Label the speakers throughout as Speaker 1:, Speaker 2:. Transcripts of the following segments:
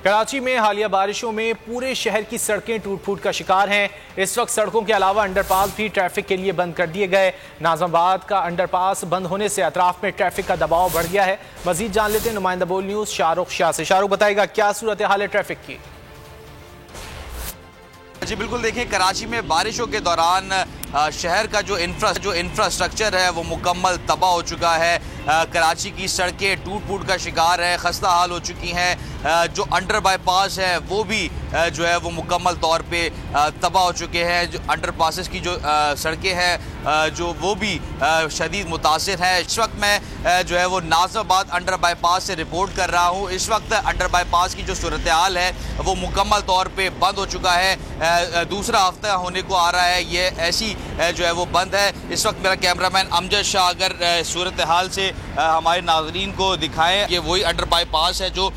Speaker 1: कराची में हालिया बारिशों में पूरे शहर की सड़कें टूट फूट का शिकार हैं। इस वक्त सड़कों के अलावा अंडरपास भी ट्रैफिक के लिए बंद कर दिए गए। नाज़माबाद का अंडरपास बंद होने से अतराफ में ट्रैफिक का दबाव बढ़ गया है। मजीद जान लेते हैं नुमाइंदा बोल न्यूज़ शाहरुख शाह से। शाहरुख, बताएगा क्या सूरत हाल है ट्रैफिक की?
Speaker 2: जी बिल्कुल, देखिए कराची में बारिशों के दौरान शहर का जो इंफ्रास्ट्रक्चर है वो मुकम्मल तबाह हो चुका है। कराची की सड़कें टूट फूट का शिकार है, खस्ता हाल हो चुकी हैं। जो अंडर बाईपास है वो भी जो है वो मुकम्मल तौर पे तबाह हो चुके हैं। जो अंडर पासेस की जो सड़कें हैं जो वो भी शदीद मुतासिर हैं। इस वक्त मैं जो है वो नाज़माबाद अंडर बाईपास से रिपोर्ट कर रहा हूँ। इस वक्त अंडर बाईपास की जो सूरत हाल है वो मुकम्मल तौर पे बंद हो चुका है। दूसरा हफ्ता होने को आ रहा है, ये ऐसी जो है वो बंद है। इस वक्त मेरा कैमरामैन अमजद शाह अगर सूरत हाल से हमारे नाज़रीन को दिखाएं, ये वही अंडर बाईपास है जो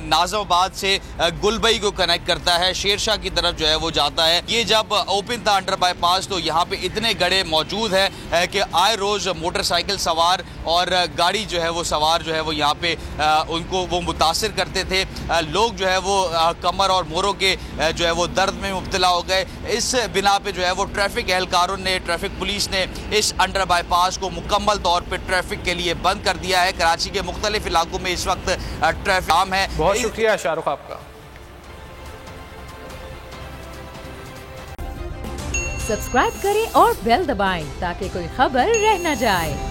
Speaker 2: नाज़माबाद से गुलबई को कनेक्ट करता है, शेरशाह की तरफ जो है वो जाता है। ये जब ओपन था अंडर बाईपास तो यहाँ पे इतने गड्ढे मौजूद है कि आए रोज़ मोटरसाइकिल सवार और गाड़ी जो है वो सवार जो है वो यहाँ पे उनको वो मुतासिर करते थे। लोग जो है वो कमर और मोरों के जो है वो दर्द में मुब्तला हो गए। इस बिना पे जो है वो ट्रैफिक एहलकारों ने, ट्रैफिक पुलिस ने इस अंडर बाईपास को मुकम्मल तौर पर ट्रैफिक के लिए बंद कर दिया है। कराची के मुख्तलिफ इलाकों में इस वक्त ट्रैफिक आम है।
Speaker 1: बहुत शुक्रिया शाहरुख आपका।
Speaker 3: सब्सक्राइब करें और बेल दबाएं ताकि कोई खबर रह न जाए।